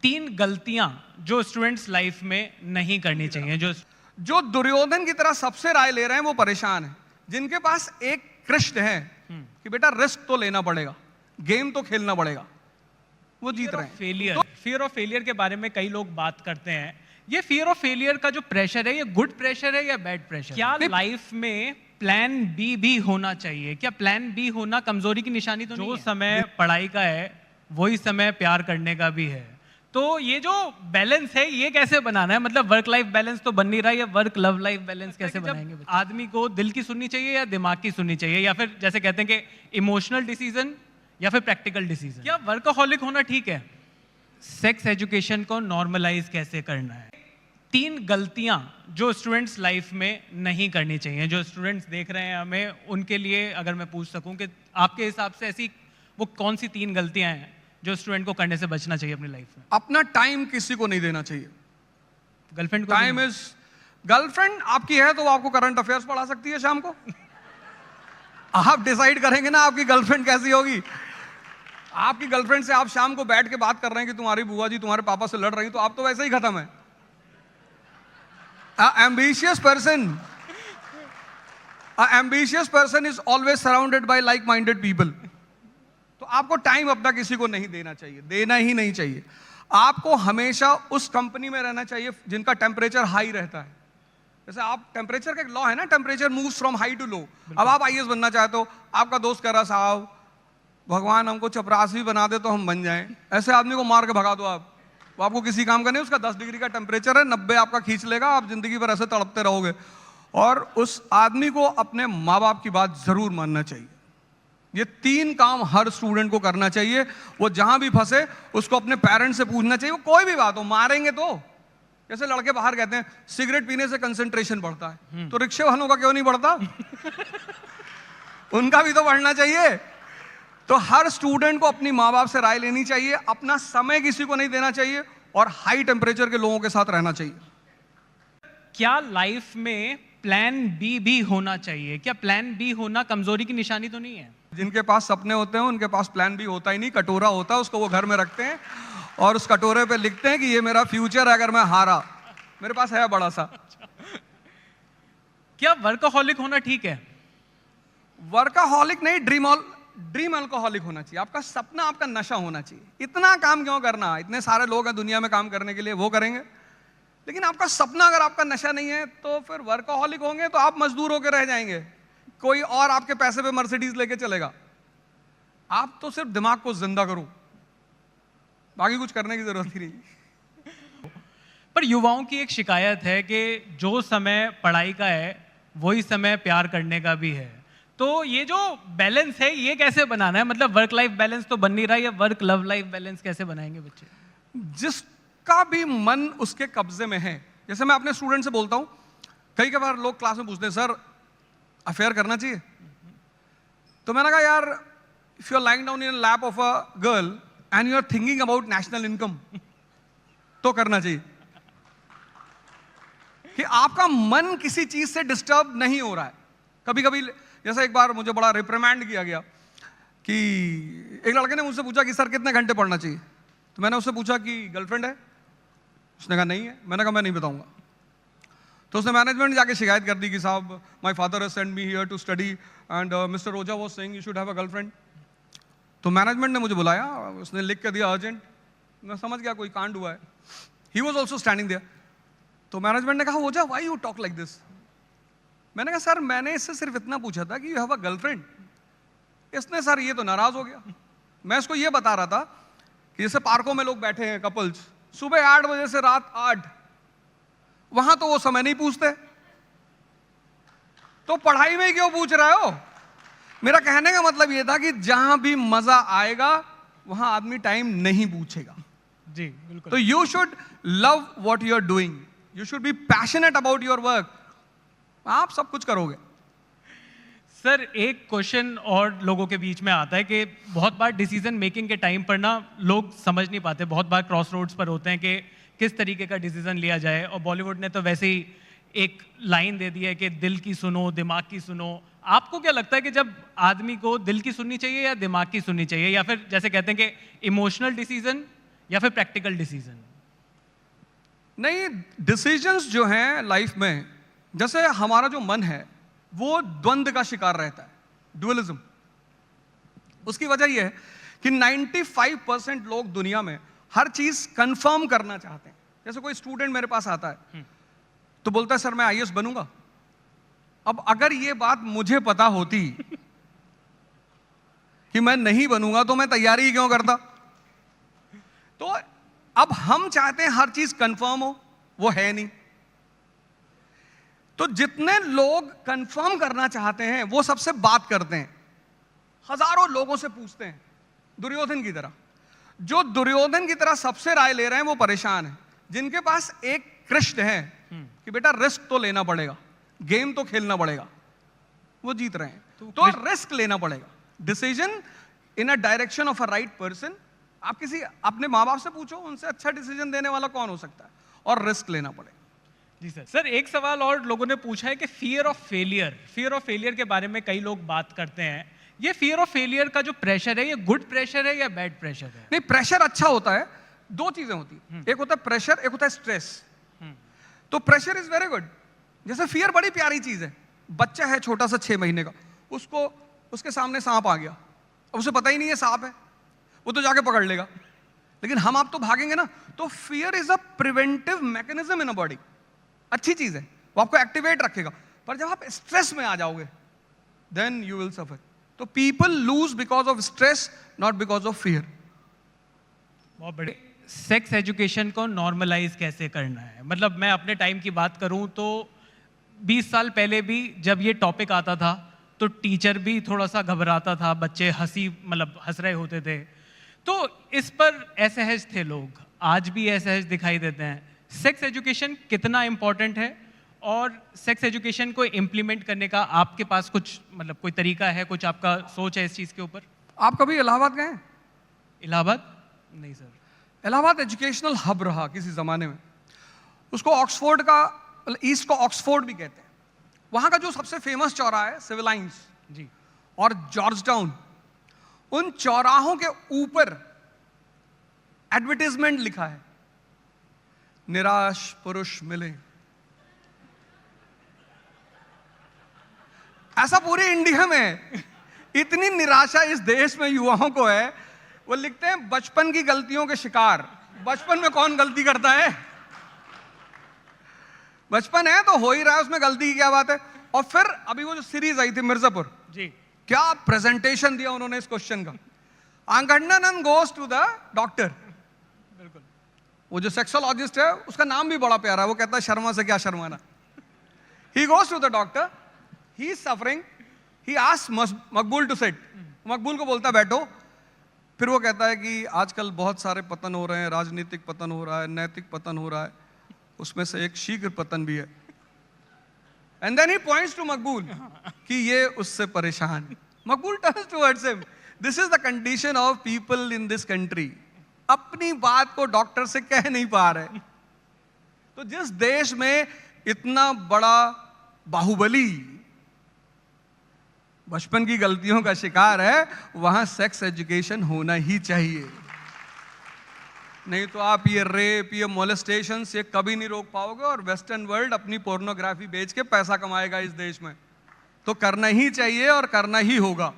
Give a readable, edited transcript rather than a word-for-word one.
तीन गलतियां जो स्टूडेंट्स लाइफ में नहीं करनी चाहिए। जो दुर्योधन की तरह सबसे राय ले रहे हैं वो परेशान है। जिनके पास एक कृष्ण है कि बेटा रिस्क तो लेना पड़ेगा, गेम तो खेलना पड़ेगा, वो जीत रहे हैं। फियर ऑफ फेलियर के बारे में कई लोग बात करते हैं। ये फियर ऑफ फेलियर का जो प्रेशर है, ये गुड प्रेशर है या बैड प्रेशर? क्या लाइफ में प्लान बी भी होना चाहिए? क्या प्लान बी होना कमजोरी की निशानी तो नहीं है? जो समय पढ़ाई का है वही समय प्यार करने का भी है। तो ये जो बैलेंस है ये कैसे बनाना है? मतलब वर्क लाइफ बैलेंस तो बन नहीं रहा है, ये वर्क लव लाइफ बैलेंस कैसे बनाएंगे? आदमी को दिल की सुननी चाहिए या दिमाग की सुननी चाहिए, या फिर जैसे कहते हैं कि इमोशनल डिसीजन या फिर प्रैक्टिकल डिसीजन? क्या वर्कaholic होना ठीक है? सेक्स एजुकेशन को नॉर्मलाइज कैसे करना है? तीन गलतियां जो स्टूडेंट्स लाइफ में नहीं करनी चाहिए, जो स्टूडेंट्स देख रहे हैं हमें, उनके लिए अगर मैं पूछ सकूं कि आपके हिसाब से ऐसी वो कौन सी तीन गलतियां हैं जो स्टूडेंट को करने से बचना चाहिए अपनी लाइफ में? अपना टाइम किसी को नहीं देना चाहिए। गर्लफ्रेंड को टाइम इज, गर्लफ्रेंड आपकी है तो वो आपको करंट अफेयर्स पढ़ा सकती है शाम को। आप डिसाइड करेंगे ना आपकी गर्लफ्रेंड कैसी होगी। आपकी गर्लफ्रेंड से आप शाम को बैठ के बात कर रहे हैं कि तुम्हारी बुआ जी तुम्हारे पापा से लड़ रही, तो आप तो वैसे ही खत्म है। ambitious person is always surrounded by like minded people. तो आपको टाइम अपना किसी को नहीं देना चाहिए, देना ही नहीं चाहिए। आपको हमेशा उस कंपनी में रहना चाहिए जिनका टेम्परेचर हाई रहता है। जैसे आप, टेम्परेचर का एक लॉ है ना, temperature moves from high to low. अब आप आईएएस बनना चाहते हो, आपका दोस्त कह रहा साहब भगवान हमको चपरासी बना दे तो हम बन जाएं, ऐसे आदमी को मार के भगा दो आप, वो आपको किसी काम का नहीं। उसका 10 डिग्री का टेम्परेचर है, 90 आपका खींच लेगा, आप जिंदगी भर ऐसे तड़पते रहोगे। और उस आदमी को अपने माँ बाप की बात जरूर मानना चाहिए। ये तीन काम हर स्टूडेंट को करना चाहिए। वो जहां भी फंसे उसको अपने पेरेंट्स से पूछना चाहिए, वो कोई भी बात हो। मारेंगे तो, जैसे लड़के बाहर कहते हैं सिगरेट पीने से कंसंट्रेशन बढ़ता है, तो रिक्शे वालों का क्यों नहीं बढ़ता? उनका भी तो बढ़ना चाहिए। तो हर स्टूडेंट को अपनी माँ बाप से राय लेनी चाहिए, अपना समय किसी को नहीं देना चाहिए, और हाई टेम्परेचर के लोगों के साथ रहना चाहिए। क्या लाइफ में प्लान बी भी होना चाहिए? क्या प्लान बी होना कमजोरी की निशानी तो नहीं है? जिनके पास सपने होते हैं उनके पास प्लान बी होता ही नहीं। कटोरा होता है, उसको वो घर में रखते हैं और उस कटोरे पे लिखते हैं कि ये मेरा फ्यूचर है अगर मैं हारा। मेरे पास है बड़ा सा। क्या वर्कaholic होना ठीक है? वर्कaholic नहीं, ड्रीम अल्कोहलिक होना चाहिए। आपका सपना, आपका नशा होना चाहिए। इतना काम क्यों करना? इतने सारे लोग हैं दुनिया में काम करने के लिए, वो करेंगे। लेकिन आपका सपना, अगर आपका नशा नहीं है तो फिर वर्कaholic होंगे तो आप मजदूर होकर रह जाएंगे। कोई और आपके पैसे पे मर्सिडीज लेके चलेगा। आप तो सिर्फ दिमाग को जिंदा करो, बाकी कुछ करने की जरूरत ही नहीं। पर युवाओं की एक शिकायत है कि जो समय पढ़ाई का है वही समय प्यार करने का भी है। तो ये जो बैलेंस है ये कैसे बनाना है? मतलब वर्क लाइफ बैलेंस तो बन नहीं रहा है, वर्क लव लाइफ बैलेंस कैसे बनाएंगे बच्चे? जिसका भी मन उसके कब्जे में है। जैसे मैं अपने स्टूडेंट से बोलता हूं, कई बार लोग क्लास में पूछते हैं सर अफेयर करना चाहिए? तो मैंने कहा यार, if you are lying down in lap of a girl and you are thinking about national income, तो करना चाहिए। कि आपका मन किसी चीज से डिस्टर्ब नहीं हो रहा है। कभी कभी, जैसे एक बार मुझे बड़ा रिप्रिमेंड किया गया कि एक लड़के ने मुझसे पूछा कि सर कितने घंटे पढ़ना चाहिए? तो मैंने उससे पूछा कि गर्लफ्रेंड है? उसने कहा नहीं है। मैंने कहा मैं नहीं बताऊंगा। तो उसने मैनेजमेंट जाके शिकायत कर दी कि साहब my father has sent me here to study and mister रोजा was saying you should have a girlfriend. तो मैनेजमेंट ने मुझे बुलाया, उसने लिख कर दिया अर्जेंट। मैं समझ गया कोई कांड हुआ है। He was also standing there. तो मैनेजमेंट ने कहा Roza why you talk like this? मैंने कहा सर मैंने इससे सिर्फ इतना पूछा था कि यू हैव अ गर्लफ्रेंड। इसने सर ये तो नाराज हो गया। मैं इसको ये बता रहा था कि जैसे पार्कों में लोग बैठे हैं कपल्स, सुबह 8 बजे से रात 8, वहां तो वो समय नहीं पूछते, तो पढ़ाई में क्यों पूछ रहे हो? मेरा कहने का मतलब ये था कि जहां भी मजा आएगा वहां आदमी टाइम नहीं पूछेगा। जी बिल्कुल। तो you should love what you are doing, you should be passionate about your work, आप सब कुछ करोगे। सर एक क्वेश्चन और लोगों के बीच में आता है कि बहुत बार डिसीजन मेकिंग के टाइम पर ना लोग समझ नहीं पाते, बहुत बार क्रॉस रोड्स पर होते हैं कि किस तरीके का डिसीजन लिया जाए। और बॉलीवुड ने तो वैसे ही एक लाइन दे दी है कि दिल की सुनो दिमाग की सुनो। आपको क्या लगता है कि जब आदमी को दिल की सुननी चाहिए या दिमाग की सुननी चाहिए, या फिर जैसे कहते हैं कि इमोशनल डिसीजन या फिर प्रैक्टिकल डिसीजन? नहीं, डिसीजंस जो हैं लाइफ में, जैसे हमारा जो मन है वो द्वंद का शिकार रहता है, डुअलिज्म। उसकी वजह यह है कि 95% लोग दुनिया में हर चीज कंफर्म करना चाहते हैं। जैसे कोई स्टूडेंट मेरे पास आता है तो बोलता है सर मैं आईएएस बनूंगा। अब अगर ये बात मुझे पता होती कि मैं नहीं बनूंगा तो मैं तैयारी ही क्यों करता। तो अब हम चाहते हैं हर चीज कंफर्म हो, वो है नहीं। तो जितने लोग कंफर्म करना चाहते हैं वो सबसे बात करते हैं, हजारों लोगों से पूछते हैं, दुर्योधन की तरह। जो दुर्योधन की तरह सबसे राय ले रहे हैं वो परेशान है। जिनके पास एक कृष्ण है कि बेटा रिस्क तो लेना पड़ेगा, गेम तो खेलना पड़ेगा, वो जीत रहे हैं। तो रिस्क लेना पड़ेगा, decision in a direction of a right person. आप किसी अपने माँ बाप से पूछो, उनसे अच्छा डिसीजन देने वाला कौन हो सकता है, और रिस्क लेना पड़ेगा। जी सर। सर एक सवाल और लोगों ने पूछा है कि फियर ऑफ फेलियर के बारे में कई लोग बात करते हैं। ये फियर ऑफ फेलियर का जो प्रेशर है, ये गुड प्रेशर है या बैड प्रेशर है? नहीं, प्रेशर अच्छा होता है। दो चीजें होती है, एक होता है प्रेशर, एक होता है स्ट्रेस। तो प्रेशर इज वेरी गुड। जैसे फियर बड़ी प्यारी चीज है। बच्चा है छोटा सा 6 महीने का, उसको उसके सामने सांप आ गया, अब उसे पता ही नहीं है सांप है, वो तो जाके पकड़ लेगा। लेकिन हम आप तो भागेंगे ना। तो fear is a preventive mechanism in a body. अच्छी चीज है, वो आपको एक्टिवेट रखेगा। पर जब आप स्ट्रेस में आ जाओगे देन यू विल सफर। तो people lose because of stress, not because of fear. बहुत बड़े। सेक्स एजुकेशन को नॉर्मलाइज कैसे करना है? मतलब मैं अपने टाइम की बात करूं तो 20 साल पहले भी जब ये टॉपिक आता था तो टीचर भी थोड़ा सा घबराता था, बच्चे हंस रहे होते थे। तो इस पर असहज थे लोग, आज भी असहज दिखाई देते हैं। सेक्स एजुकेशन कितना इंपॉर्टेंट है, और सेक्स एजुकेशन को इम्प्लीमेंट करने का आपके पास कुछ कोई तरीका है, कुछ आपका सोच है इस चीज़ के ऊपर? आप कभी इलाहाबाद गए? इलाहाबाद नहीं सर। इलाहाबाद एजुकेशनल हब रहा किसी ज़माने में। उसको ऑक्सफोर्ड का, ईस्ट को ऑक्सफोर्ड भी कहते हैं। वहाँ का जो सबसे फेमस चौराहा है सिविल लाइन्स जी और जॉर्ज टाउन, उन चौराहों के ऊपर एडवर्टाइजमेंट लिखा है, निराश पुरुष मिले। ऐसा पूरे इंडिया में इतनी निराशा इस देश में युवाओं को है, वो लिखते हैं बचपन की गलतियों के शिकार। बचपन में कौन गलती करता है? बचपन है तो हो ही रहा है, उसमें गलती की क्या बात है। और फिर अभी वो जो सीरीज आई थी मिर्जापुर जी, क्या प्रेजेंटेशन दिया उन्होंने इस क्वेश्चन का। आंगडनन गोस टू द डॉक्टर। बिल्कुल। वो जो सेक्सोलॉजिस्ट है उसका नाम भी बड़ा प्यारा है, वो कहता है शर्मा से क्या शर्माना। He goes to the doctor, he is suffering, he asks Maqbool to sit. Maqbool को बोलता है बैठो। फिर वो कहता है कि आजकल बहुत सारे पतन हो रहे हैं, राजनीतिक पतन हो रहा है, नैतिक पतन हो रहा है, उसमें से एक शीघ्र पतन भी है। And then he points to Maqbool कि ये उससे परेशान। Maqbool turns towards him, this is the condition of people in this country. अपनी बात को डॉक्टर से कह नहीं पा रहे। तो जिस देश में इतना बड़ा बाहुबली बचपन की गलतियों का शिकार है, वहां सेक्स एजुकेशन होना ही चाहिए। नहीं तो आप ये रेप, ये मोलेस्टेशन ये कभी नहीं रोक पाओगे। और वेस्टर्न वर्ल्ड अपनी पोर्नोग्राफी बेच के पैसा कमाएगा इस देश में। तो करना ही चाहिए और करना ही होगा।